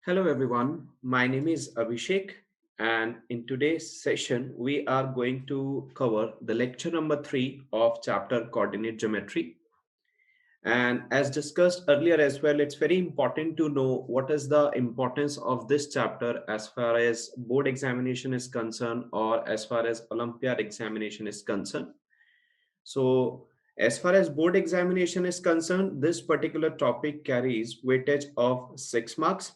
Hello everyone, my name is Abhishek and in today's session we are going to cover the lecture number 3 of chapter coordinate geometry. And as discussed earlier as well, it's very important to know what is the importance of this chapter as far as board examination is concerned or as far as Olympiad examination is concerned. So as far as board examination is concerned, this particular topic carries weightage of 6 marks.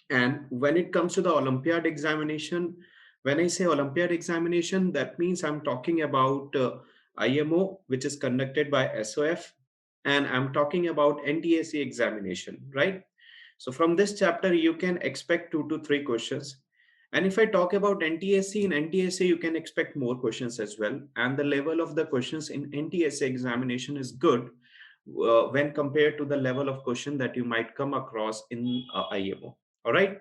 And when it comes to the Olympiad examination, when I say Olympiad examination, that means I'm talking about IMO, which is conducted by SOF, and I'm talking about NTSE examination, right? So from this chapter, you can expect 2 to 3 questions. And if I talk about NTSE, in NTSE, you can expect more questions as well. And the level of the questions in NTSE examination is good when compared to the level of question that you might come across in IMO. All right.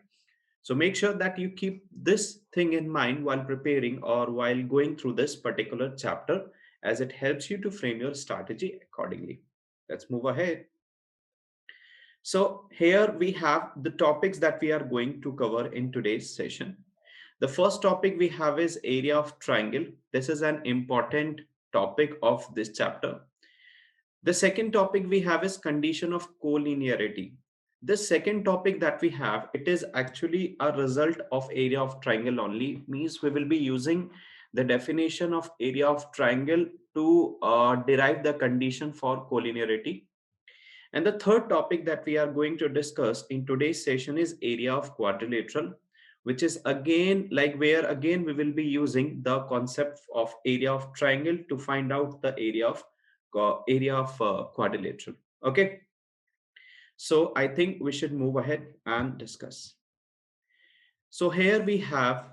So make sure that you keep this thing in mind while preparing or while going through this particular chapter, as it helps you to frame your strategy accordingly. Let's move ahead. So here we have the topics that we are going to cover in today's session. The first topic we have is area of triangle. This is an important topic of this chapter. The second topic we have is condition of collinearity. The second topic that we have, it is actually a result of area of triangle only. Means we will be using the definition of area of triangle to derive the condition for collinearity. And the third topic that we are going to discuss in today's session is area of quadrilateral, which is again like where again we will be using the concept of area of triangle to find out the area of quadrilateral. Okay, so I think we should move ahead and discuss. So here we have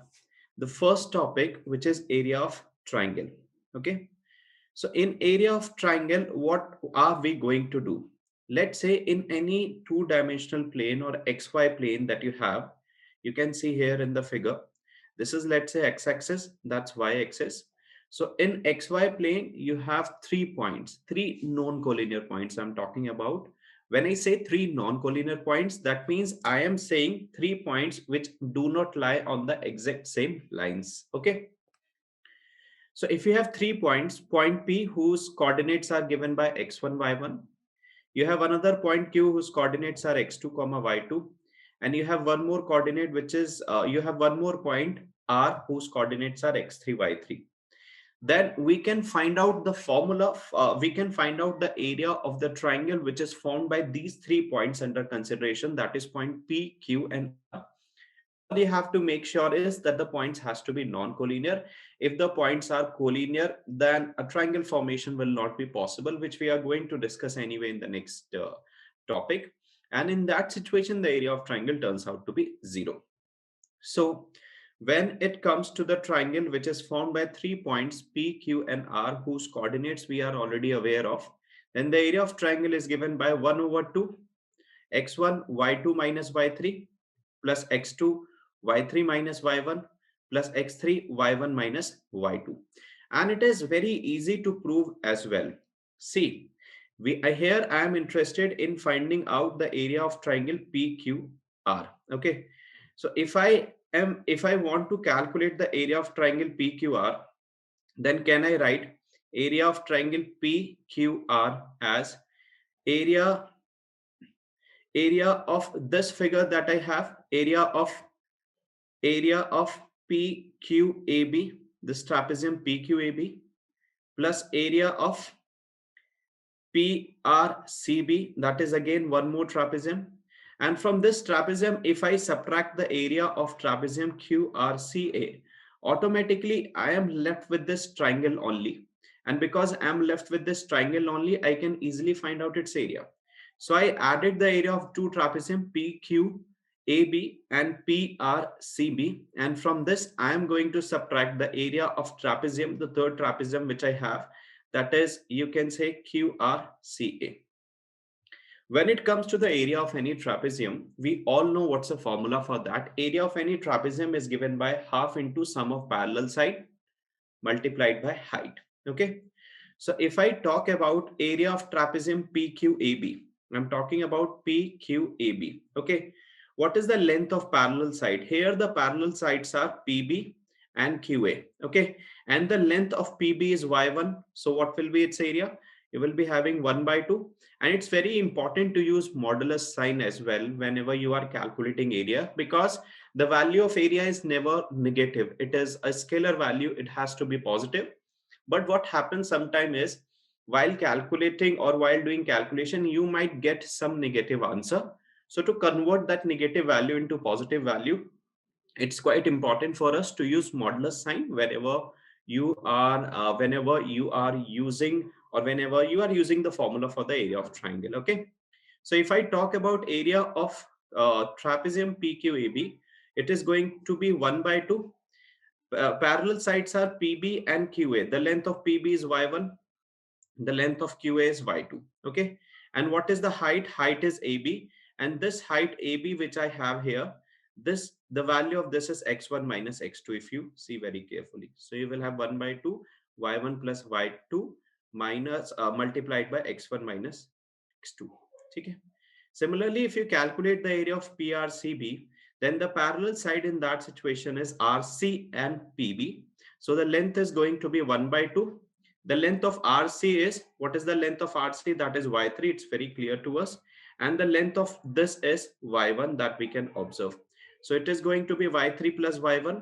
the first topic, which is area of triangle. Okay, so in area of triangle, what are we going to do? Let's say in any two-dimensional plane or XY plane that you have, you can see here in the figure, this is, let's say, x-axis, that's y-axis. So in XY plane, you have 3 points, three non-collinear points I'm talking about. When I say three non-collinear points, that means I am saying 3 points which do not lie on the exact same lines. Okay. So if you have 3 points, point P whose coordinates are given by x1, y1, you have another point Q whose coordinates are x2, y2, and you have one more coordinate which is, you have one more point R whose coordinates are x3, y3. Then we can find out the formula, we can find out the area of the triangle which is formed by these 3 points under consideration, that is point P, Q, and R. All you have to make sure is that the points has to be non-collinear. If the points are collinear, then a triangle formation will not be possible, which we are going to discuss anyway in the next topic. And in that situation, the area of triangle turns out to be 0. So when it comes to the triangle which is formed by 3 points P, Q, and R whose coordinates we are already aware of, then the area of triangle is given by 1 over 2 x1 y2 minus y3 plus x2 y3 minus y1 plus x3 y1 minus y2. And it is very easy to prove as well. See, here I am interested in finding out the area of triangle PQR. Okay, so if I want to calculate the area of triangle PQR, then can I write area of triangle PQR as area of this figure that I have, area of PQAB, this trapezium PQAB, plus area of PRCB, that is again one more trapezium. And from this trapezium, if I subtract the area of trapezium QRCA, automatically I am left with this triangle only. And because I am left with this triangle only, I can easily find out its area. So I added the area of two trapezium PQAB and PRCB. And from this, I am going to subtract the area of trapezium, the third trapezium which I have, that is, you can say QRCA. When it comes to the area of any trapezium, we all know what's the formula for that. Area of any trapezium is given by half into sum of parallel side multiplied by height. Okay. So if I talk about area of trapezium PQAB, I'm talking about PQAB. Okay. What is the length of parallel side? Here the parallel sides are PB and QA. Okay. And the length of PB is Y1. So what will be its area? You will be having 1 by 2. And it's very important to use modulus sign as well whenever you are calculating area, because the value of area is never negative. It is a scalar value. It has to be positive. But what happens sometimes is, while calculating or while doing calculation, you might get some negative answer. So to convert that negative value into positive value, it's quite important for us to use modulus sign whenever you are using, or whenever you are using the formula for the area of triangle. Okay. So if I talk about area of trapezium PQAB, it is going to be 1 by 2. Parallel sides are PB and QA. The length of PB is Y1. The length of QA is Y2. Okay. And what is the height? Height is AB. And this height AB, which I have here, the value of this is x1 minus x2, if you see very carefully. So you will have 1 by 2 y1 plus y2 minus multiplied by x1 minus x2. Okay. Similarly, if you calculate the area of PRCB, then the parallel side in that situation is RC and PB. So the length is going to be 1 by 2. The length of RC is, what is the length of RC? That is Y3. It's very clear to us. And the length of this is Y1 that we can observe. So it is going to be Y3 plus Y1.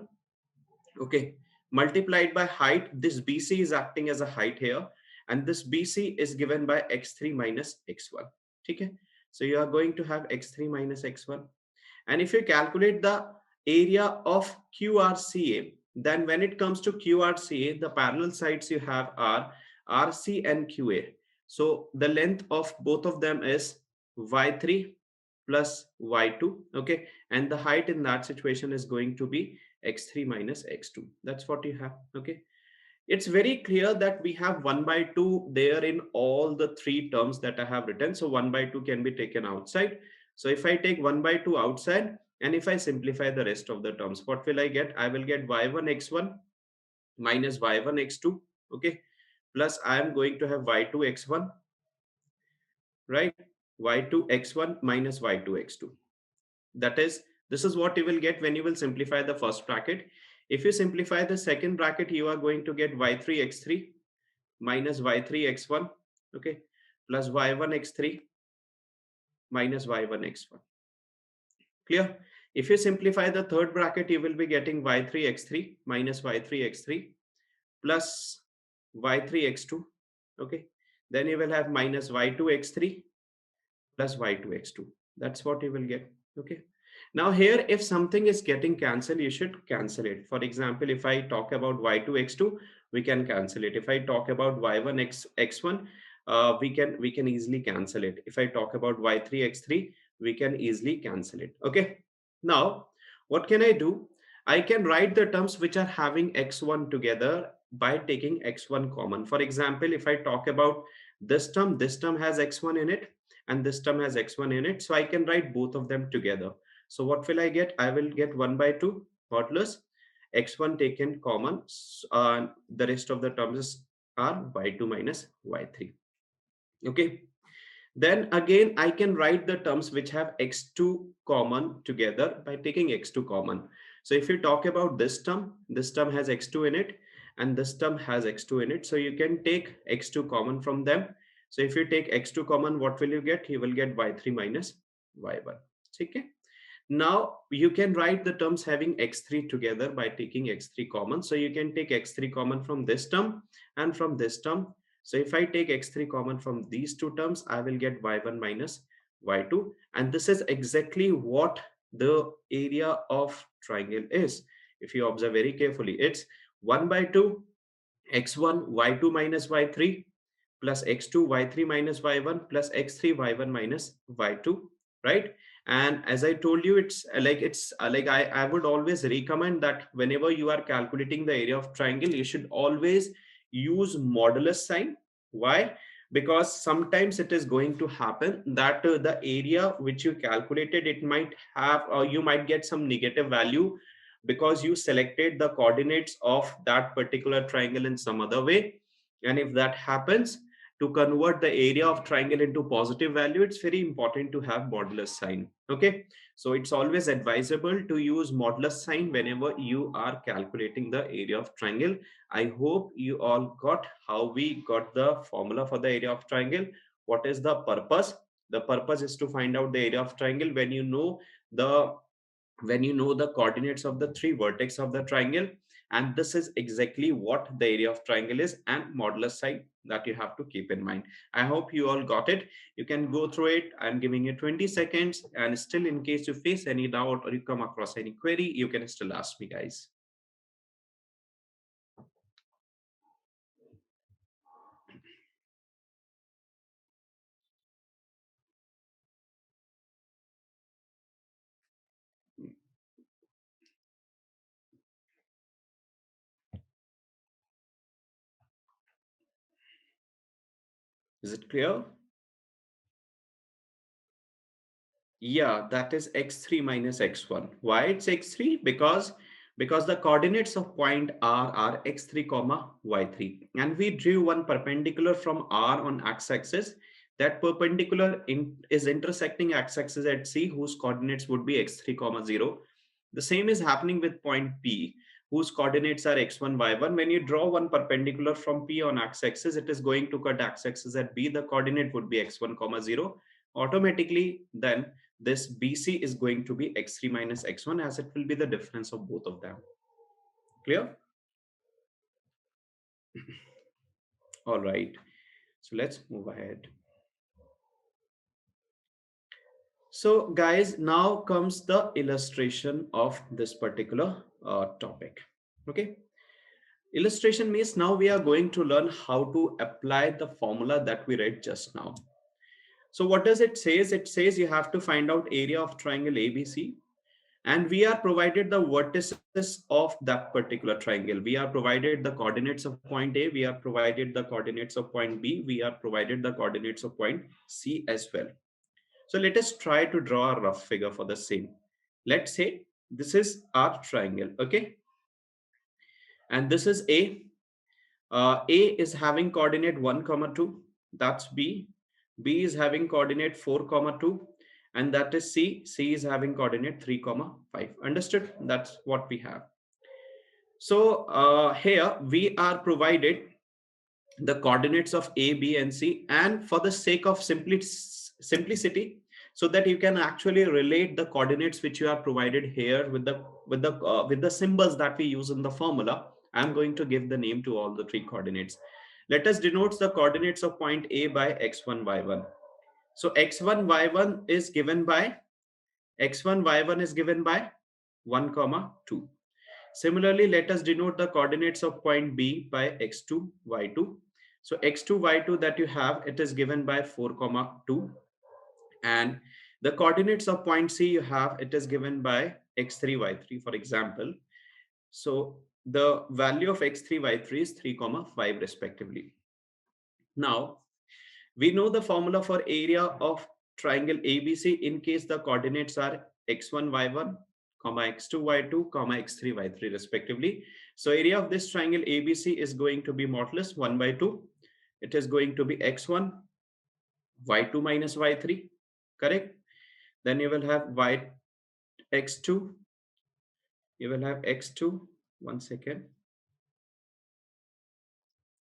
Okay. Multiplied by height. This BC is acting as a height here. And this BC is given by x3 minus x1. Okay. So you are going to have x3 minus x1. And if you calculate the area of QRCA, then when it comes to QRCA, the parallel sides you have are RC and QA. So the length of both of them is Y3 plus Y2. Okay. And the height in that situation is going to be x3 minus x2. That's what you have. Okay. It's very clear that we have 1 by 2 there in all the three terms that I have written. So 1 by 2 can be taken outside. So if I take 1 by 2 outside, and if I simplify the rest of the terms, what will I get? I will get y1 x1 minus y1 x2. Okay. Plus I am going to have y2 x1, right? y2 x1 minus y2 x2. That is, this is what you will get when you will simplify the first bracket. If you simplify the second bracket, you are going to get y3 x3 minus y3 x1, okay, plus y1 x3 minus y1 x1. Clear? If you simplify the third bracket, you will be getting y3 x3 minus y3 x3 plus y3 x2. Okay. Then you will have minus y2 x3 plus y2 x2. That's what you will get. Okay. Now here, if something is getting cancelled, you should cancel it. For example, if I talk about y2 x2, we can cancel it. If I talk about y1 x1, we can easily cancel it. If I talk about y3 x3, we can easily cancel it. Okay. Now, what can I do? I can write the terms which are having x1 together by taking x1 common. For example, if I talk about this term has x1 in it, and this term has x1 in it. So I can write both of them together. So what will I get? I will get 1 by 2 modulus x1 taken common. The rest of the terms are y2 minus y3. Okay. Then again, I can write the terms which have x2 common together by taking x2 common. So if you talk about this term has x2 in it, and this term has x2 in it. So you can take x2 common from them. So if you take x2 common, what will you get? You will get y3 minus y1. Okay. Now you can write the terms having x3 together by taking x3 common. So you can take x3 common from this term and from this term. So if I take x3 common from these two terms, I will get y1 minus y2. And this is exactly what the area of triangle is. If you observe very carefully, it's 1 by 2 x1 y2 minus y3 plus x2 y3 minus y1 plus x3 y1 minus y2, right? And as I told you, it's like I would always recommend that whenever you are calculating the area of triangle, you should always use modulus sign. Why? Because sometimes it is going to happen that the area which you calculated, it might have, or you might get some negative value because you selected the coordinates of that particular triangle in some other way. And if that happens, to convert the area of triangle into positive value, it's very important to have modulus sign. Okay, so it's always advisable to use modulus sign whenever you are calculating the area of triangle. I hope you all got how we got the formula for the area of triangle. What is the purpose? The purpose is to find out the area of triangle the when you know the coordinates of the three vertex of the triangle, and this is exactly what the area of triangle is and modulus sign that you have to keep in mind. I hope you all got it. You can go through it. I'm giving you 20 seconds, and still in case you face any doubt or you come across any query, you can still ask me, guys. Is it clear? Yeah, that is x3 minus x1. Why it's x3? Because the coordinates of point R are x3 comma y3, and we drew one perpendicular from R on x-axis. That perpendicular is intersecting x-axis at C, whose coordinates would be x3 comma 0. The same is happening with point P, whose coordinates are x1 y1. When you draw one perpendicular from P on x-axis, it is going to cut x-axis at B. The coordinate would be x1 comma 0. Automatically, then this BC is going to be x3 minus x1, as it will be the difference of both of them. Clear? All right. So let's move ahead. So guys, now comes the illustration of this particular topic. Okay. Illustration means now we are going to learn how to apply the formula that we read just now. So what does it say? It says you have to find out area of triangle ABC, and we are provided the vertices of that particular triangle. We are provided the coordinates of point A, we are provided the coordinates of point B, we are provided the coordinates of point C as well. So let us try to draw a rough figure for the same. Let's say this is our triangle, okay? And this is A. A is having coordinate 1 comma 2, that's B. B is having coordinate 4 comma 2, and that is C. C is having coordinate 3 comma 5. Understood? That's what we have. So here we are provided the coordinates of A, B, and C, and for the sake of simplicity, so that you can actually relate the coordinates which you are provided here with the symbols that we use in the formula, I'm going to give the name to all the three coordinates. Let us denote the coordinates of point A by x1, y1. So x1, y1 is given by 1 comma 2. Similarly, let us denote the coordinates of point B by x2, y2. So x2, y2 that you have, it is given by 4 comma 2. And the coordinates of point C you have, it is given by x3, y3, for example. So the value of x3, y3 is 3 comma 5 respectively. Now we know the formula for area of triangle ABC in case the coordinates are x1, y1, comma x2, y2, comma x3, y3 respectively. So area of this triangle ABC is going to be modulus 1 by 2. It is going to be x1, y2 minus y3, correct? Then you will have x2, you will have x2, 1 second.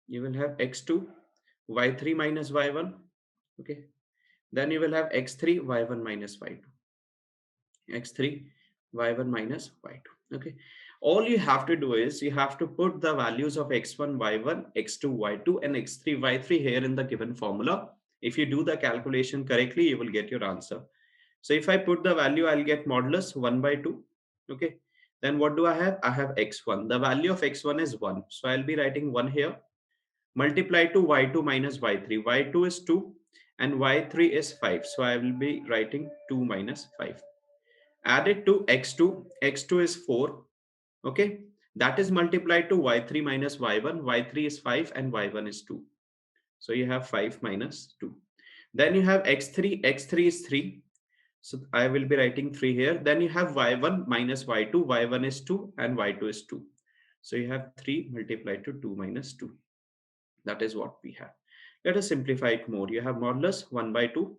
You will have x2, y3 minus y1, okay? Then you will have x3, y1 minus y2. X3, y1 minus y2. Okay. All you have to do is you have to put the values of x1, y1, x2, y2, and x3, y3 here in the given formula. If you do the calculation correctly, you will get your answer. So if I put the value, I'll get modulus 1 by 2. Okay. Then what do I have? I have x1. The value of x1 is 1. So I'll be writing 1 here. Multiply to y2 minus y3. y2 is 2 and y3 is 5. So I will be writing 2 minus 5. Add it to x2. x2 is 4. Okay. That is multiplied to y3 minus y1. y3 is 5 and y1 is 2. So you have 5 minus 2. Then you have x3. x3 is 3. So I will be writing 3 here. Then you have y1 minus y2. y1 is 2 and y2 is 2. So you have 3 multiplied to 2 minus 2. That is what we have. Let us simplify it more. You have modulus 1 by 2.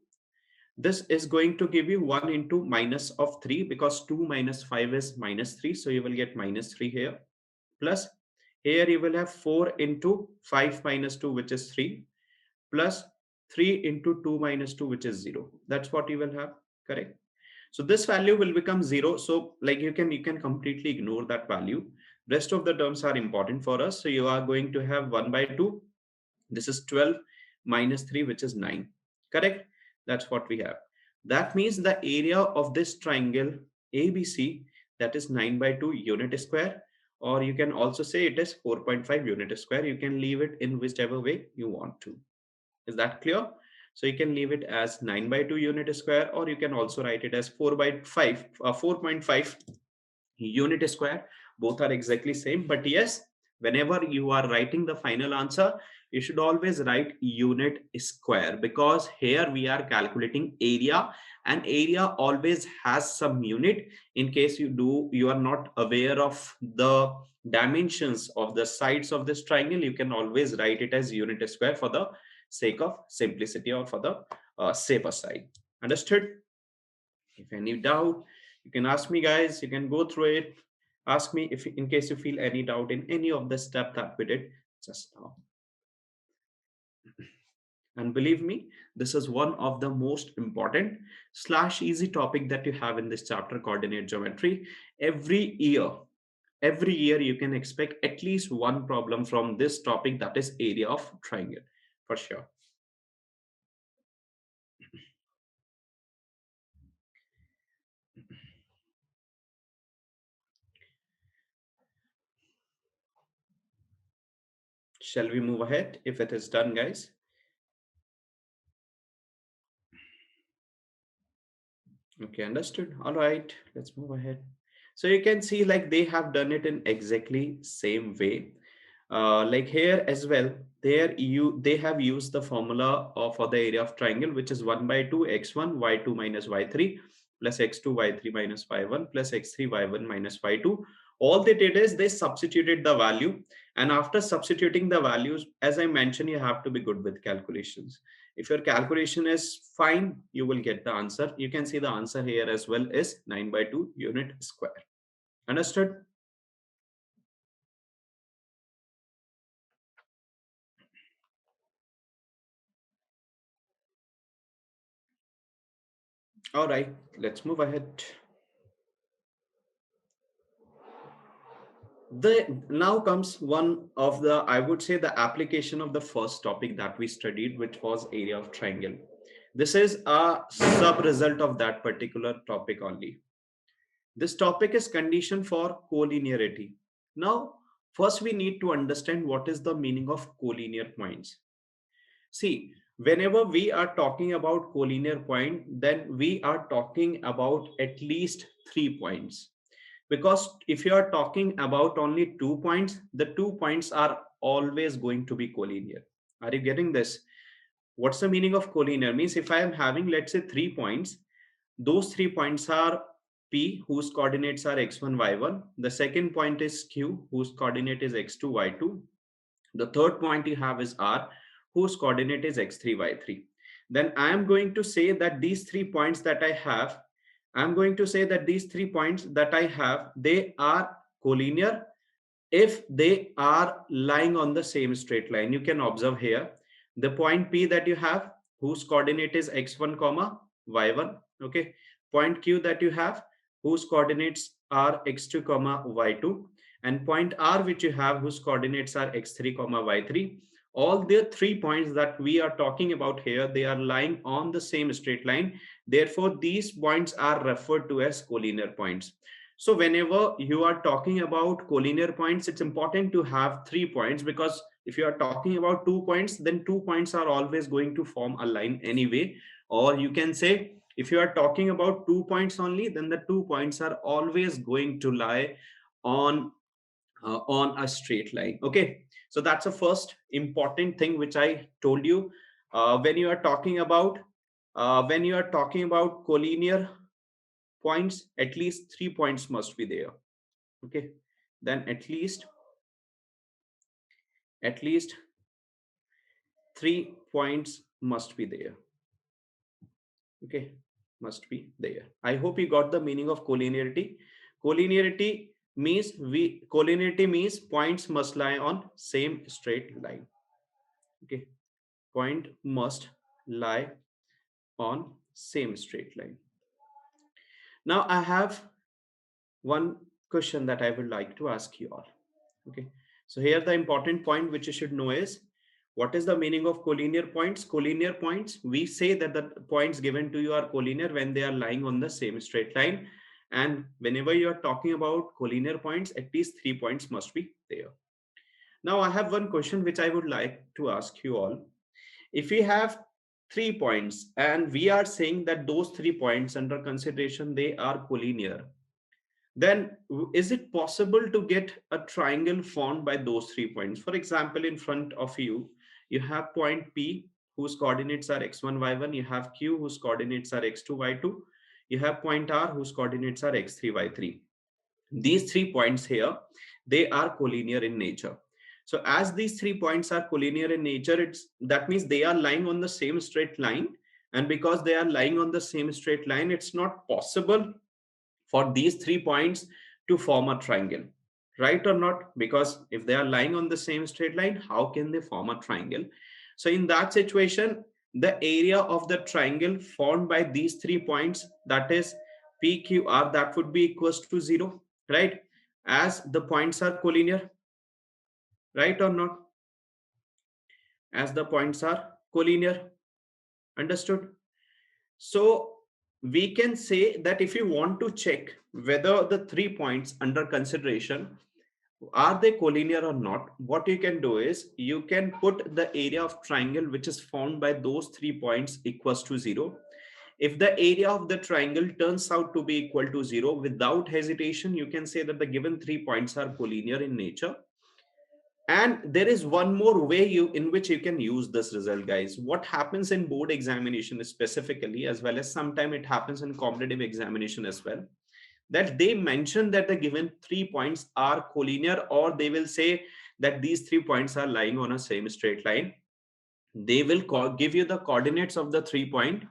This is going to give you 1 into minus of 3, because 2 minus 5 is minus 3. So you will get minus 3 here. Plus here you will have 4 into 5 minus 2, which is 3, plus 3 into 2 minus 2, which is 0. That's what you will have, correct? So this value will become 0. So like you can completely ignore that value. Rest of the terms are important for us. So you are going to have 1 by 2. This is 12 minus 3, which is 9. Correct? That's what we have. That means the area of this triangle ABC, that is 9 by 2 unit square, or you can also say it is 4.5 unit square. You can leave it in whichever way you want to. Is that clear? So you can leave it as 9 by 2 unit square, or you can also write it as 4 by 5, 4.5 unit square. Both are exactly same, but yes, whenever you are writing the final answer, you should always write unit square, because here we are calculating area, and area always has some unit. In case you are not aware of the dimensions of the sides of this triangle, you can always write it as unit square for the sake of simplicity, or for the safer side. Understood? If any doubt, you can ask me, guys. You can go through it. Ask me if in case you feel any doubt in any of the step that we did just now. And believe me, this is one of the most important slash easy topic that you have in this chapter, coordinate geometry. Every year, every year you can expect at least one problem from this topic, that is area of triangle, for sure. Shall we move ahead if it is done, guys? Okay, understood. All right, let's move ahead. So you can see like they have done it in exactly same way. Like here as well, they have used the formula for the area of triangle, which is 1 by 2 x1 y2 minus y3 plus x2 y3 minus y1 plus x3 y1 minus y2. All they did is they substituted the value, and after substituting the values, as I mentioned, you have to be good with calculations. If your calculation is fine, you will get the answer. You can see the answer here as well is 9 by 2 unit square. Understood? All right, let's move ahead. Now comes one of the, I would say, the application of the first topic that we studied, which was area of triangle. This is a sub result of that particular topic only. This topic is condition for collinearity. Now, first we need to understand what is the meaning of collinear points. See, whenever we are talking about collinear point, then we are talking about at least 3 points. Because if you are talking about only 2 points, the 2 points are always going to be collinear. Are you getting this? What's the meaning of collinear? Means if I am having, let's say, 3 points, those 3 points are P, whose coordinates are x1, y1. The second point is Q, whose coordinate is x2, y2. The third point you have is R, whose coordinate is x3, y3. Then I am going to say that these 3 points that I have, they are collinear if they are lying on the same straight line. You can observe here the point P that you have, whose coordinate is x1 comma y1. Okay, point Q that you have, whose coordinates are x2 comma y2, and point R which you have, whose coordinates are x3 comma y3. All the 3 points that we are talking about here, they are lying on the same straight line. Therefore these points are referred to as collinear points. So whenever you are talking about collinear points, it's important to have 3 points, because if you are talking about 2 points, then 2 points are always going to form a line anyway. Or you can say, if you are talking about 2 points only, then the 2 points are always going to lie on on a straight line. Okay, so that's the first important thing which I told you. When you are talking about collinear points, at least 3 points must be there. Okay, then at least 3 points must be there. Okay, must be there. I hope you got the meaning of collinearity. Collinearity means points must lie on same straight line. Okay, point must lie on same straight line. Now I have one question that I would like to ask you all. Okay, so here the important point which you should know is, what is the meaning of collinear points? Collinear points, we say that the points given to you are collinear when they are lying on the same straight line. And whenever you are talking about collinear points, at least 3 points must be there. Now I have one question which I would like to ask you all. If we have 3 points and we are saying that those 3 points under consideration, they are collinear, then is it possible to get a triangle formed by those 3 points? For example, in front of you, you have point P whose coordinates are x1, y1. You have Q whose coordinates are x2, y2. You have point R whose coordinates are x3, y3. These 3 points here, they are collinear in nature. So as these 3 points are collinear in nature, that means they are lying on the same straight line. And because they are lying on the same straight line, it's not possible for these 3 points to form a triangle, right or not? Because if they are lying on the same straight line, how can they form a triangle? So in that situation, the area of the triangle formed by these 3 points, that is PQR, that would be equals to 0, right? As the points are collinear, right or not? As the points are collinear, understood? So we can say that if you want to check whether the 3 points under consideration are they collinear or not, what you can do is you can put the area of triangle which is formed by those 3 points equals to 0. If the area of the triangle turns out to be equal to 0, without hesitation, you can say that the given 3 points are collinear in nature. And there is one more way in which you can use this result, guys. What happens in board examination specifically, as well as sometime it happens in competitive examination as well, that they mention that the given 3 points are collinear, or they will say that these 3 points are lying on a same straight line. They will give you the coordinates of the 3 point,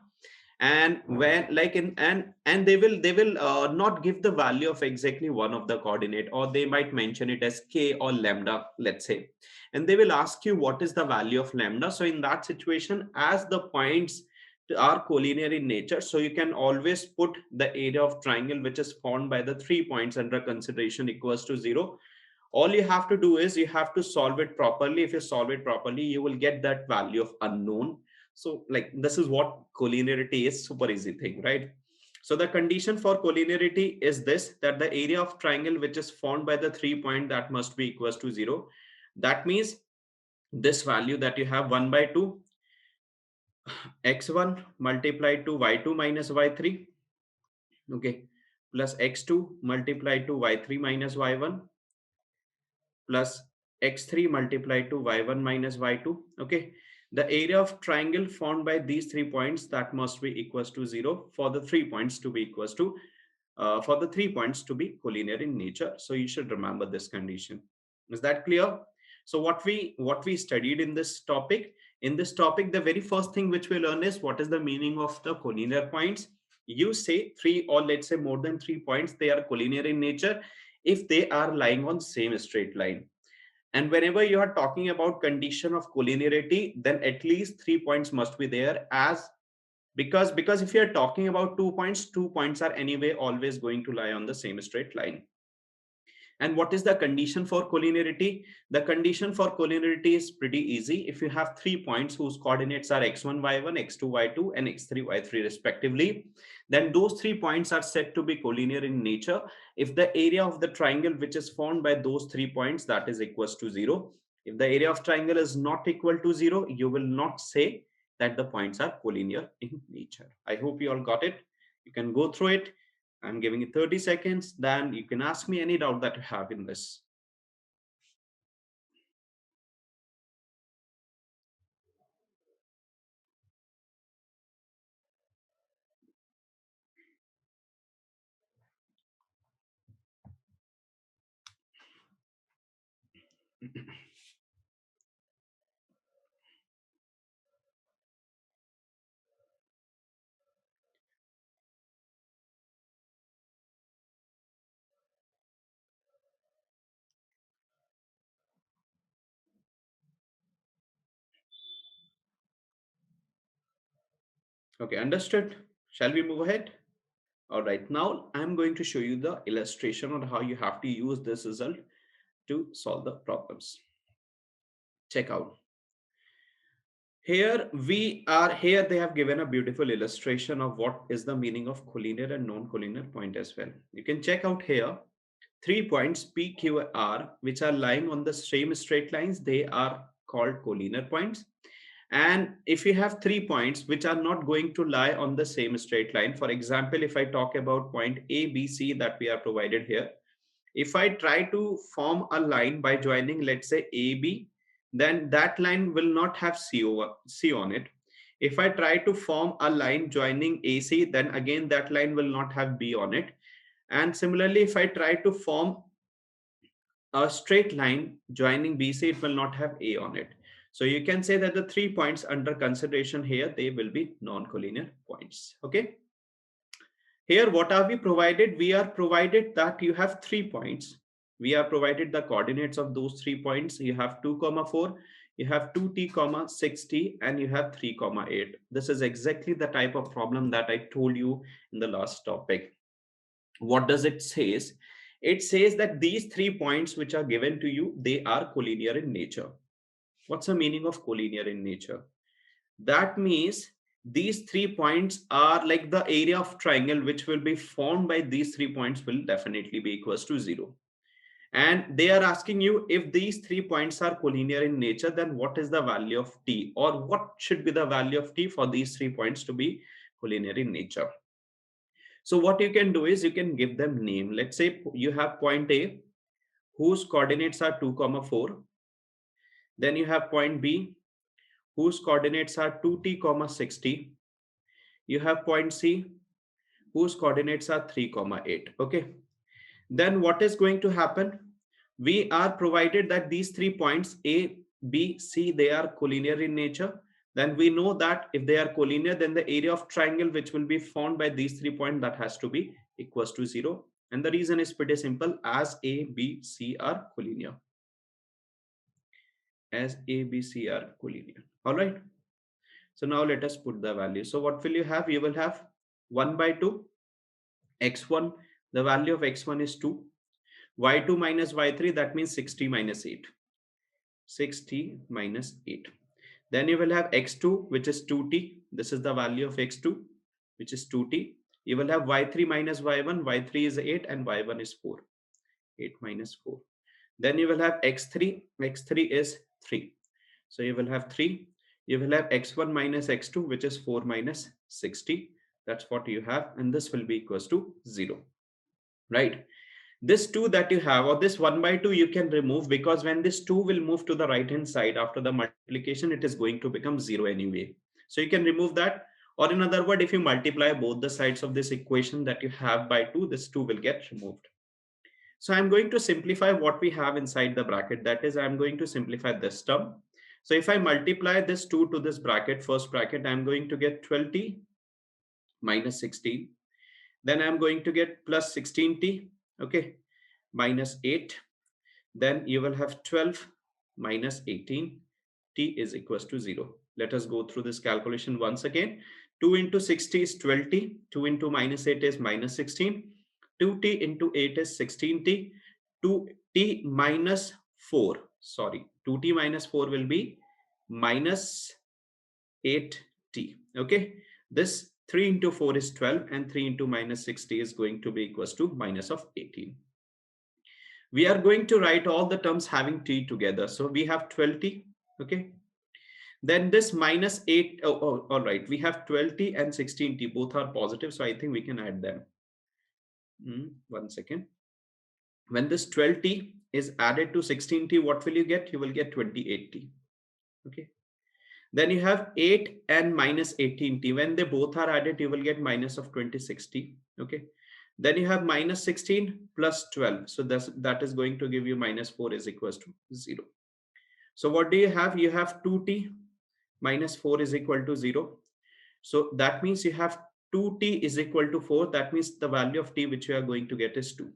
and when like in and they will not give the value of exactly one of the coordinate, or they might mention it as k or lambda, let's say, and they will ask you what is the value of lambda. So in that situation, as the points are collinear in nature, so you can always put the area of triangle which is formed by the 3 points under consideration equals to 0. All you have to do is you have to solve it properly. If you solve it properly, you will get that value of unknown. So like this is what collinearity is, super easy thing, right? So the condition for collinearity is this, that the area of triangle which is formed by the 3 point, that must be equals to 0. That means this value that you have 1 by 2 x1 multiplied to y2 minus y3, okay, plus x2 multiplied to y3 minus y1, plus x3 multiplied to y1 minus y2. Okay, the area of triangle formed by these 3 points, that must be equals to 0 for the 3 points to be equals to for the 3 points to be collinear in nature. So you should remember this condition. Is that clear? So what we studied in this topic, the very first thing which we learn is what is the meaning of the collinear points. You say 3, or let's say more than 3 points, they are collinear in nature if they are lying on same straight line. And whenever you are talking about condition of collinearity, then at least 3 points must be there, as because if you are talking about 2 points, 2 points are anyway always going to lie on the same straight line. And what is the condition for collinearity? The condition for collinearity is pretty easy. If you have 3 points whose coordinates are x1, y1, x2, y2, and x3, y3 respectively, then those 3 points are said to be collinear in nature if the area of the triangle which is formed by those 3 points, that is equals to 0. If the area of triangle is not equal to 0, you will not say that the points are collinear in nature. I hope you all got it. You can go through it. I'm giving you 30 seconds. Then you can ask me any doubt that you have in this. Okay, understood. Shall we move ahead? All right, now I'm going to show you the illustration on how you have to use this result to solve the problems. Check out. Here they have given a beautiful illustration of what is the meaning of collinear and non-collinear point as well. You can check out here 3 points P, Q, R, which are lying on the same straight lines. They are called collinear points. And if you have 3 points which are not going to lie on the same straight line, for example, if I talk about point A, B, C that we are provided here, if I try to form a line by joining, let's say AB, then that line will not have C on it. If I try to form a line joining AC, then again that line will not have B on it. And similarly, if I try to form a straight line joining BC, it will not have A on it. So you can say that the 3 points under consideration here, they will be non-collinear points. Okay. Here, what are we provided? We are provided that you have 3 points. We are provided the coordinates of those 3 points. You have 2, 4, you have 2t, 6t, and you have 3, 8. This is exactly the type of problem that I told you in the last topic. What does it says? It says that these 3 points which are given to you, they are collinear in nature. What's the meaning of collinear in nature? That means these 3 points are like the area of triangle which will be formed by these 3 points will definitely be equals to 0. And they are asking you, if these 3 points are collinear in nature, then what is the value of t, or what should be the value of t for these 3 points to be collinear in nature? So what you can do is you can give them name. Let's say you have point A whose coordinates are 2, 4. Then you have point B whose coordinates are 2t, 6t. You have point C whose coordinates are 3, 8. Okay. Then what is going to happen? We are provided that these 3 points A, B, C, they are collinear in nature. Then we know that if they are collinear, then the area of triangle which will be formed by these 3 points, that has to be equals to 0. And the reason is pretty simple, as A, B, C are collinear. As A, B, C are collinear. All right. So now let us put the value. So what will you have? You will have 1 by 2 x1. The value of x1 is 2. y2 minus y3, that means 60 minus 8. 60 minus 8. Then you will have x2, which is 2t. This is the value of x2, which is 2t. You will have y3 minus y1. y3 is 8 and y1 is 4. 8 minus 4. Then you will have x3. x3 is 3. So you will have 3. You will have x1 minus x2, which is 4 minus 60. That's what you have. And this will be equals to 0. Right? This 2 that you have, or this 1 by 2, you can remove, because when this 2 will move to the right hand side after the multiplication, it is going to become 0 anyway. So you can remove that. Or in other words, if you multiply both the sides of this equation that you have by 2, this 2 will get removed. So I'm going to simplify what we have inside the bracket. That is, I'm going to simplify this term. So if I multiply this 2 to this bracket, first bracket, I'm going to get 12t minus 16. Then I'm going to get plus 16t, okay, minus 8. Then you will have 12 minus 18. T is equals to 0. Let us go through this calculation once again. 2 into 60 is 12t. 2 into minus 8 is minus 16. 2t into 8 is 16t. 2t minus 4. Sorry, 2t minus 4 will be minus 8t. Okay. This 3 into 4 is 12 and 3 into minus 60 is going to be equals to minus of 18. We are going to write all the terms having t together. So we have 12t. Okay. Then this minus 8. All right. We have 12t and 16t. Both are positive. So I think we can add them. One second. When this 12t is added to 16t, what will you get? You will get 28t. Okay. Then you have 8 and minus 18t. When they both are added, you will get minus of 26t. Okay. Then you have minus 16 plus 12. So that is going to give you minus 4 is equals to 0. So what do you have? You have 2t minus 4 is equal to 0. So that means you have 2t is equal to 4. That means the value of t which you are going to get is 2.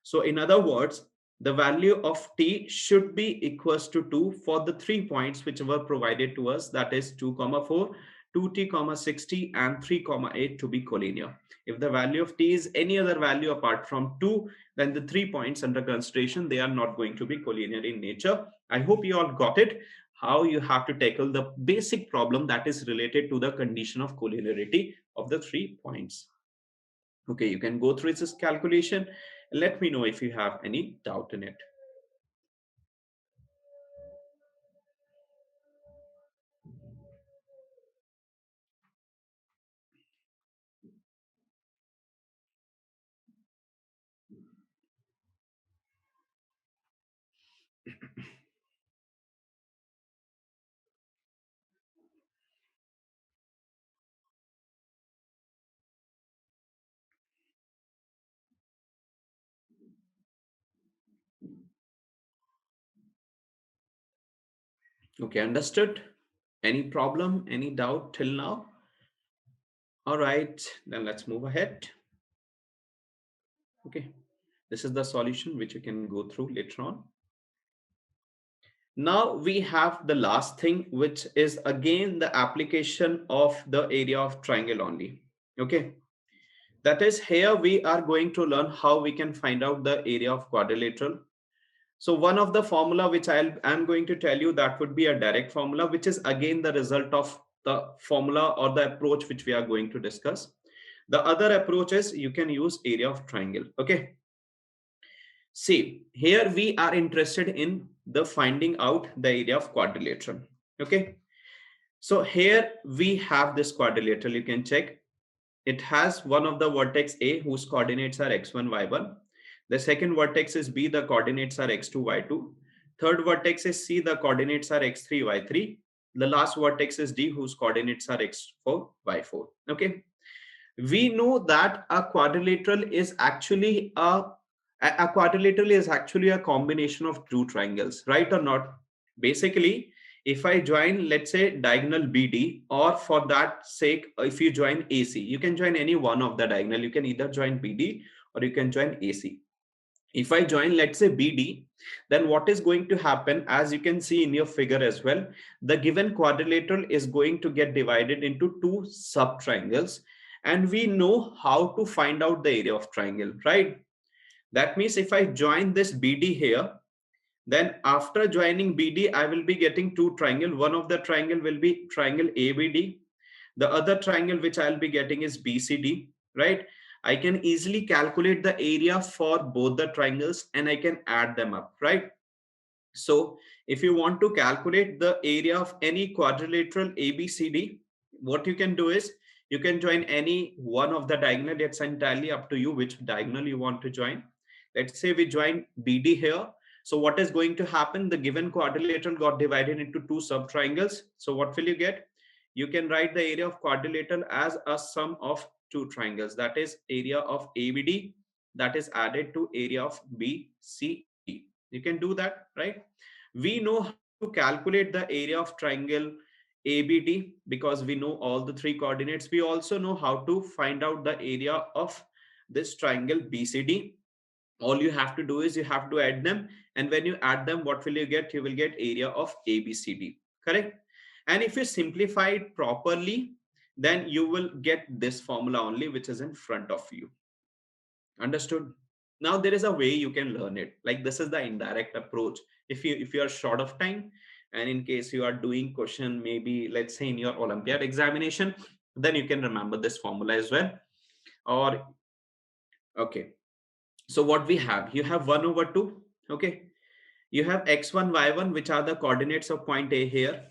So in other words, the value of t should be equals to 2 for the 3 points which were provided to us. That is 2, 4, 2t comma 60 and 3 comma 8 to be collinear. If the value of t is any other value apart from 2, then the 3 points under consideration, they are not going to be collinear in nature. I hope you all got it, how you have to tackle the basic problem that is related to the condition of collinearity of the 3 points. Okay, you can go through this calculation. Let me know if you have any doubt in it. Okay, understood. Any problem, any doubt till now? All right, then let's move ahead. Okay, this is the solution which you can go through later on. Now we have the last thing, which is again the application of the area of triangle only. Okay, that is, here we are going to learn how we can find out the area of quadrilateral. So one of the formula which I'm going to tell you, that would be a direct formula, which is again the result of the formula or the approach which we are going to discuss. The other approach is you can use area of triangle. Okay. See, here we are interested in the finding out the area of quadrilateral. Okay. So here we have this quadrilateral. You can check. It has one of the vertex A whose coordinates are x1, y1. The second vertex is B, the coordinates are x2, y2. Third vertex is C, the coordinates are x3, y3. The last vertex is D, whose coordinates are x4, y4. Okay. We know that a quadrilateral is actually a quadrilateral is actually a combination of two triangles, right or not? Basically, if I join, let's say, diagonal BD, or for that sake, if you join AC, you can join any one of the diagonal. You can either join BD or you can join AC. If I join, let's say, BD, then what is going to happen, as you can see in your figure as well, the given quadrilateral is going to get divided into two sub triangles, and we know how to find out the area of triangle, right? That means if I join this BD here, then after joining BD, I will be getting two triangle. One of the triangle will be triangle ABD. The other triangle which I'll be getting is BCD, right? I can easily calculate the area for both the triangles and I can add them up, right? So if you want to calculate the area of any quadrilateral ABCD, what you can do is you can join any one of the diagonal. It's entirely up to you which diagonal you want to join. Let's say we join BD here. So what is going to happen? The given quadrilateral got divided into two sub triangles. So what will you get? You can write the area of quadrilateral as a sum of two triangles. That is area of ABD that is added to area of BCD. You can do that, right? We know how to calculate the area of triangle ABD because we know all the three coordinates. We also know how to find out the area of this triangle BCD. All you have to do is you have to add them, and when you add them, what will you get? You will get area of ABCD, correct? And if you simplify it properly, then you will get this formula only, which is in front of you. Understood? Now there is a way you can learn it. Like, this is the indirect approach. If you are short of time, and in case you are doing question, maybe let's say in your Olympiad examination, then you can remember this formula as well. Or okay, so what we have, you have 1 over 2. Okay, you have x1, y1, which are the coordinates of point A here.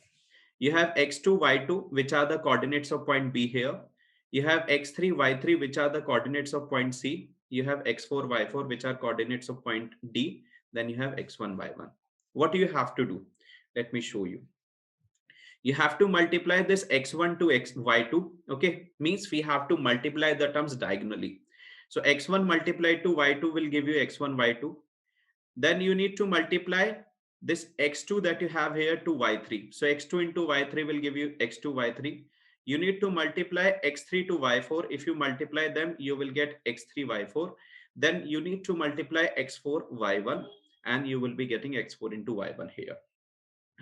You have x2, y2, which are the coordinates of point B here. You have x3, y3, which are the coordinates of point C. You have x4, y4, which are coordinates of point D. Then you have x1, y1. What do you have to do? Let me show you. You have to multiply this x1 to y2. Okay, means we have to multiply the terms diagonally. So x1 multiplied to y2 will give you x1, y2. Then you need to multiply this x2 that you have here to y3. So x2 into y3 will give you x2, y3. You need to multiply x3 to y4. If you multiply them, you will get x3, y4. Then you need to multiply x4, y1, and you will be getting x4 into y1 here,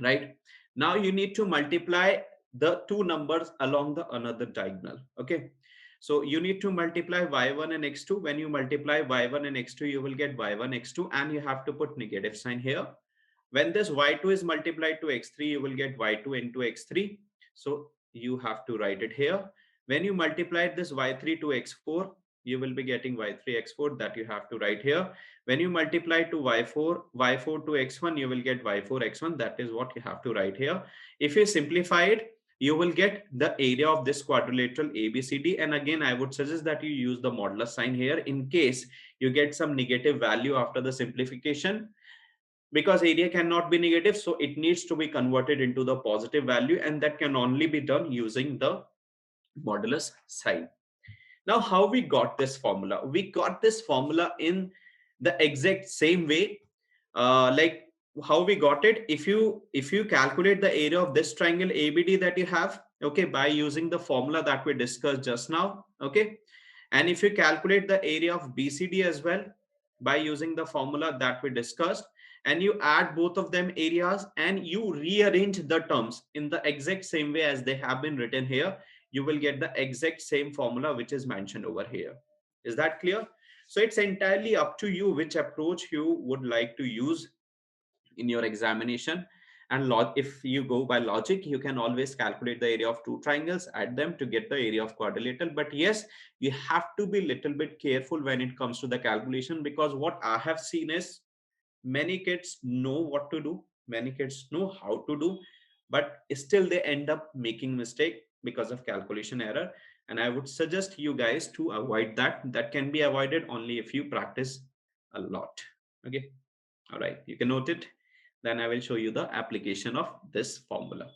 right? Now you need to multiply the two numbers along the another diagonal. Okay, so you need to multiply y1 and x2. When you multiply y1 and x2, you will get y1 x2, and you have to put negative sign here. When this y2 is multiplied to x3, you will get y2 into x3. So you have to write it here. When you multiply this y3 to x4, you will be getting y3 x4, that you have to write here. When you multiply to y4 to x1, you will get y4 x1, that is what you have to write here. If you simplify it, you will get the area of this quadrilateral ABCD. And again, I would suggest that you use the modulus sign here in case you get some negative value after the simplification, because area cannot be negative, so it needs to be converted into the positive value, and that can only be done using the modulus sign. Now, how we got this formula? We got this formula in the exact same way. Like how we got it, if you calculate the area of this triangle ABD that you have, okay, by using the formula that we discussed just now, okay, and if you calculate the area of BCD as well by using the formula that we discussed, and you add both of them areas and you rearrange the terms in the exact same way as they have been written here, you will get the exact same formula which is mentioned over here. Is that clear? So it's entirely up to you which approach you would like to use in your examination. And if you go by logic, you can always calculate the area of two triangles, add them to get the area of quadrilateral. But yes, you have to be a little bit careful when it comes to the calculation, because what I have seen is many kids know what to do, many kids know how to do, but still they end up making mistake because of calculation error. And I would suggest you guys to avoid that. That can be avoided only if you practice a lot. Okay, all right, you can note it. Then I will show you the application of this formula.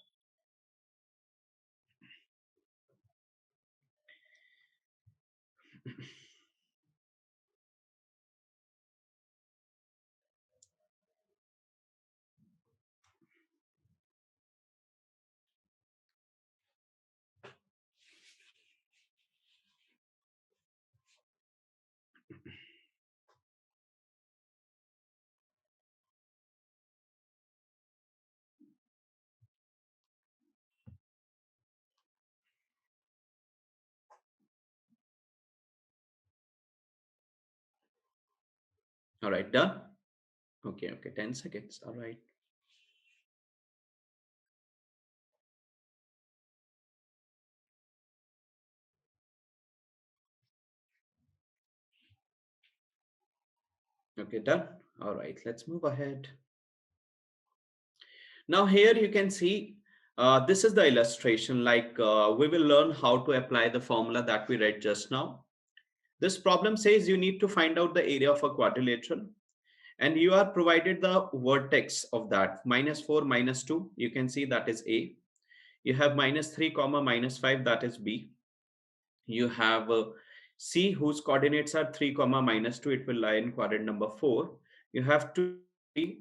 All right, done. Okay, okay, 10 seconds. All right. Okay, done. All right, let's move ahead. Now here you can see this is the illustration. Like we will learn how to apply the formula that we read just now. This problem says you need to find out the area of a quadrilateral, and you are provided the vertex of that -4 -2. You can see that is A. You have -3 comma -5, that is B. You have C, whose coordinates are 3 comma -2, it will lie in quadrant number 4. You have 2,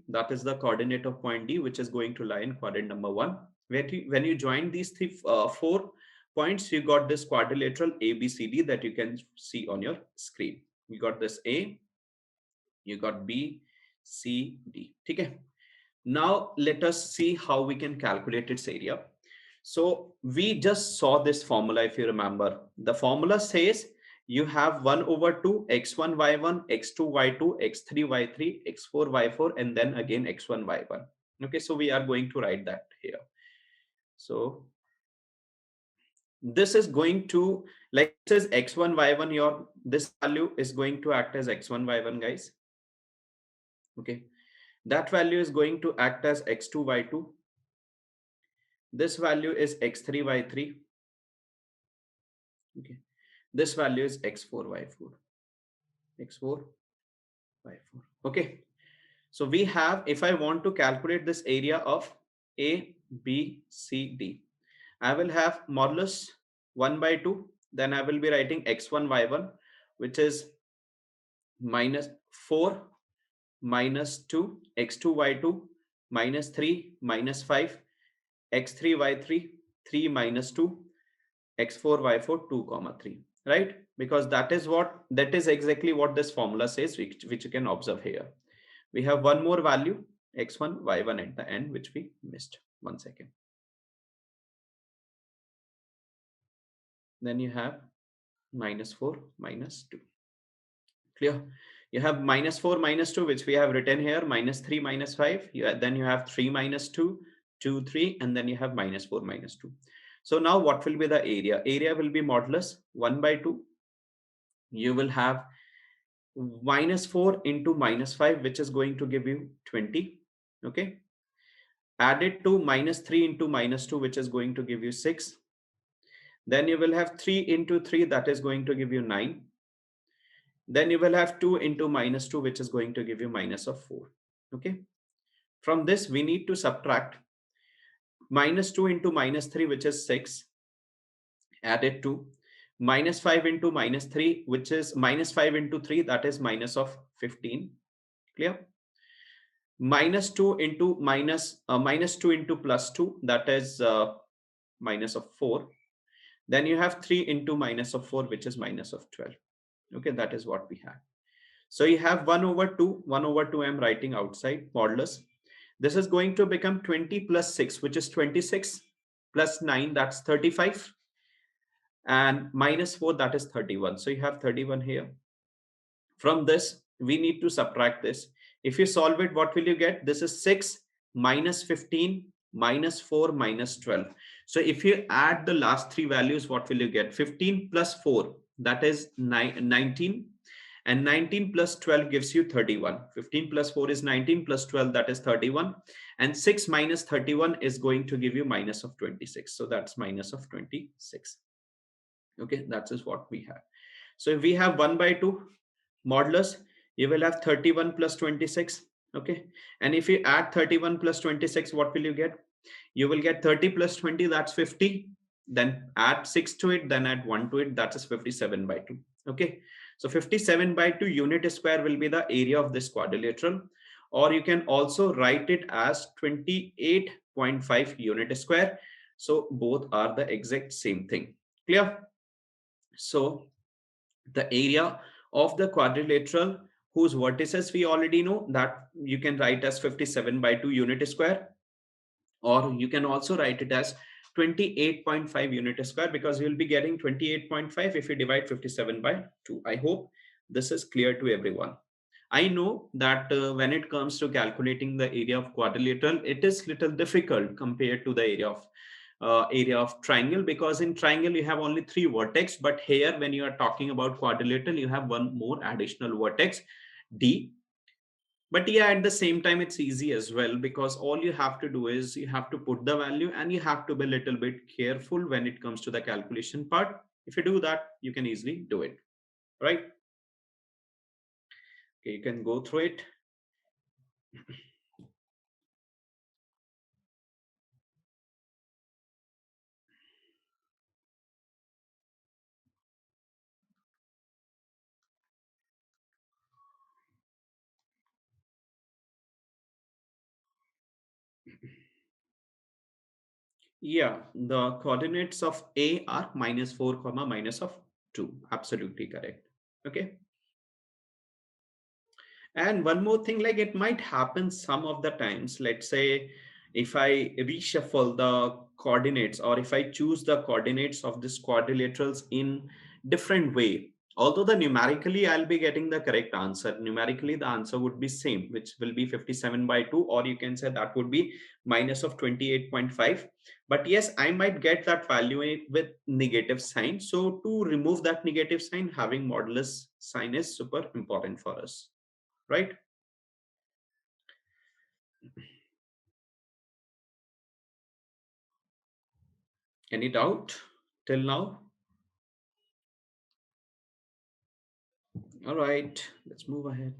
that is the coordinate of point D, which is going to lie in quadrant number 1. When you join these 4 points, you got this quadrilateral ABCD that you can see on your screen. You got this A, you got B, C, D. Okay. Now let us see how we can calculate its area. So we just saw this formula, if you remember. The formula says you have 1 over 2 x1 y1, x2 y2, x3 y3, x4 y4, and then again x1 y1. Okay, so we are going to write that here. So this is going to, like it says x1 y1, your this value is going to act as x1 y1, guys. Okay, that value is going to act as x2 y2. This value is x3 y3. Okay, this value is x4 y4, x4 y4. Okay, so we have, if I want to calculate this area of A, B, C, D, I will have modulus 1 by 2. Then I will be writing x1 y1, which is -4 -2, x2 y2 -3 -5, x3 y3 3 -2, x4 y4 2 comma 3, right? Because that is exactly what this formula says, which you can observe here. We have one more value, x1 y1 at the end, which we missed. 1 second. Then you have minus 4 minus 2. Clear? You have minus 4 minus 2, which we have written here, minus 3 minus 5. Then you have 3 minus 2, 2, 3, and then you have minus 4 minus 2. So now what will be the area? Area will be modulus 1 by 2. You will have minus 4 into minus 5, which is going to give you 20. Okay. Added to minus 3 into minus 2, which is going to give you 6. Then you will have 3 into 3, that is going to give you 9. Then you will have 2 into minus 2, which is going to give you minus of 4. Okay. From this, we need to subtract minus 2 into minus 3, which is 6, added to minus 5 into minus 3, which is minus 5 into 3, that is minus of 15. Clear? Minus 2 into minus 2 into plus 2, that is minus of 4. Then you have 3 into minus of 4, which is minus of 12. Okay, that is what we have. So you have 1 over 2. 1 over 2 I'm writing outside, modulus. This is going to become 20 plus 6, which is 26, plus 9, that's 35. And minus 4, that is 31. So you have 31 here. From this, we need to subtract this. If you solve it, what will you get? This is 6 minus 15 minus 4 minus 12. So if you add the last three values, what will you get? 15 plus 4, that is 19. And 19 plus 12 gives you 31. 15 plus 4 is 19 plus 12, that is 31. And 6 minus 31 is going to give you minus of 26. So that's minus of 26. Okay, that is what we have. So if we have 1 by 2 modulus, you will have 31 plus 26. Okay, and if you add 31 plus 26, what will you get? You will get 30 plus 20, that's 50. Then add 6 to it, then add 1 to it, that is 57 by 2. Okay, so 57 by 2 unit square will be the area of this quadrilateral, or you can also write it as 28.5 unit square. So both are the exact same thing. Clear? So the area of the quadrilateral whose vertices we already know, that you can write as 57 by 2 unit square, or you can also write it as 28.5 unit square, because you'll be getting 28.5 if you divide 57 by 2. I hope this is clear to everyone. I know that when it comes to calculating the area of quadrilateral, it is little difficult compared to the area of triangle, because in triangle you have only three vertex, but here when you are talking about quadrilateral, you have one more additional vertex, D. But yeah, at the same time, it's easy as well, because all you have to do is you have to put the value, and you have to be a little bit careful when it comes to the calculation part. If you do that, you can easily do it, right? Okay, you can go through it. Yeah, the coordinates of A are minus 4 comma minus of 2. Absolutely correct. Okay. And one more thing, like it might happen some of the times, let's say if I reshuffle the coordinates, or if I choose the coordinates of this quadrilaterals in different way, although the numerically I'll be getting the correct answer, numerically the answer would be same, which will be 57 by 2, or you can say that would be minus of 28.5. But yes, I might get that value with negative sign. So to remove that negative sign, having modulus sign is super important for us, right? Any doubt till now? All right, let's move ahead.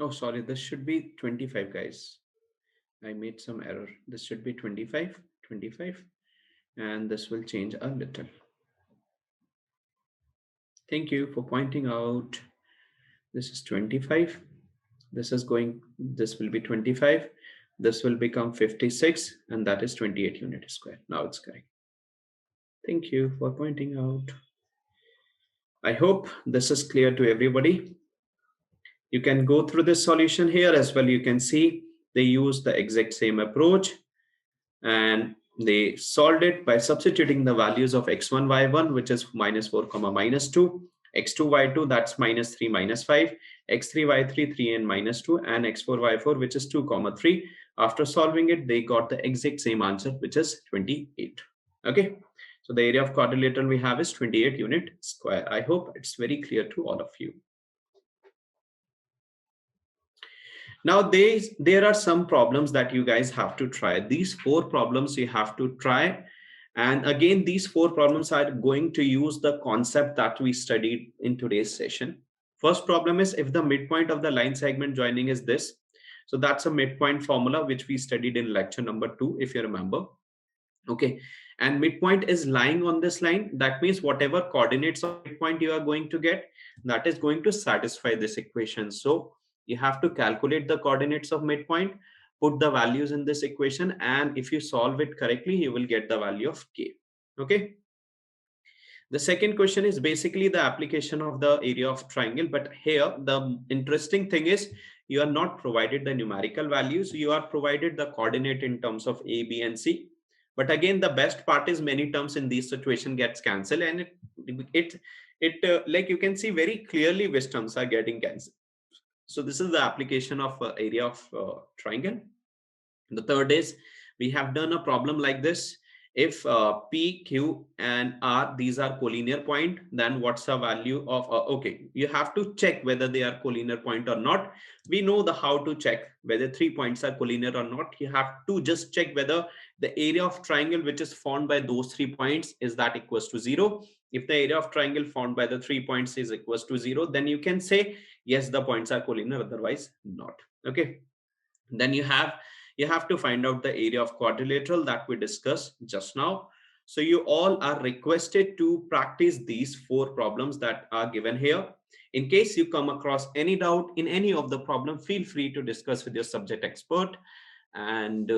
Oh, sorry, this should be 25, guys. I made some error. This should be 25, 25, and this will change a little. Thank you for pointing out. This is 25. This will be 25. This will become 56, and that is 28 unit square. Now it's correct. Thank you for pointing out. I hope this is clear to everybody. You can go through this solution here as well. You can see they use the exact same approach, and they solved it by substituting the values of x1 y1, which is -4 comma -2, x2 y2, that's -3 -5, x3 y3 3 and -2, and x4 y4, which is 2 comma 3. After solving it, they got the exact same answer, which is 28. Okay, so the area of quadrilateral we have is 28 unit square. I hope it's very clear to all of you. Now, there are some problems that you guys have to try. These 4 problems you have to try. And again, these 4 problems are going to use the concept that we studied in today's session. First problem is if the midpoint of the line segment joining is this. So that's a midpoint formula which we studied in lecture number 2, if you remember. Okay, and midpoint is lying on this line. That means whatever coordinates of midpoint you are going to get, that is going to satisfy this equation. So you have to calculate the coordinates of midpoint, put the values in this equation, and if you solve it correctly, you will get the value of k. Okay, the second question is basically the application of the area of triangle, but here the interesting thing is you are not provided the numerical values, you are provided the coordinate in terms of a, b, and c. But again, the best part is many terms in this situation gets cancelled, and it like you can see very clearly which terms are getting cancelled. So this is the application of area of triangle. The third is we have done a problem like this. If P, Q, and R, these are collinear point, then what's the value of, okay, you have to check whether they are collinear point or not. We know the how to check whether 3 points are collinear or not. You have to just check whether the area of triangle which is formed by those 3 points is that equals to 0. If the area of triangle formed by the 3 points is equals to 0, then you can say, yes, the points are collinear, otherwise not. Okay. Then you have to find out the area of quadrilateral that we discussed just now. So you all are requested to practice these 4 problems that are given here. In case you come across any doubt in any of the problem, feel free to discuss with your subject expert. And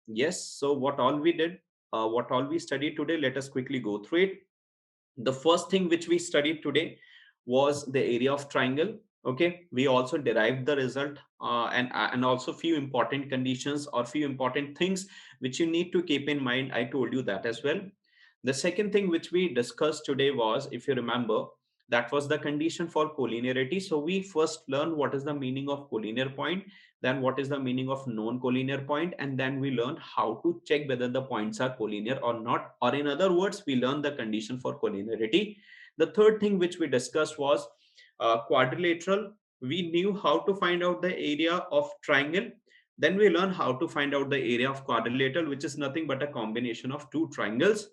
yes, so what all we did, what all we studied today, let us quickly go through it. The first thing which we studied today was the area of triangle. Okay, we also derived the result, and also few important conditions or few important things which you need to keep in mind. I told you that as well. The second thing which we discussed today was, if you remember, that was the condition for collinearity. So we first learned what is the meaning of collinear point, then what is the meaning of non-collinear point, and then we learned how to check whether the points are collinear or not, or in other words, we learned the condition for collinearity. The third thing which we discussed was quadrilateral. We knew how to find out the area of triangle. Then we learned how to find out the area of quadrilateral, which is nothing but a combination of 2 triangles.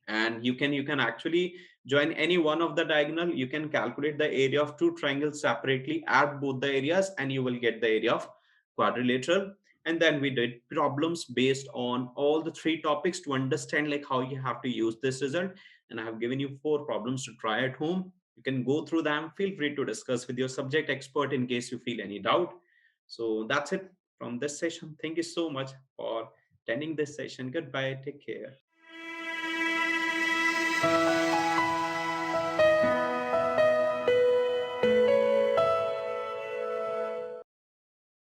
And you can actually join any one of the diagonal. You can calculate the area of 2 triangles separately, add both the areas, and you will get the area of quadrilateral. And then we did problems based on all the 3 topics to understand like how you have to use this result. And I have given you 4 problems to try at home. You can go through them. Feel free to discuss with your subject expert in case you feel any doubt. So that's it from this session. Thank you so much for attending this session. Goodbye, take care.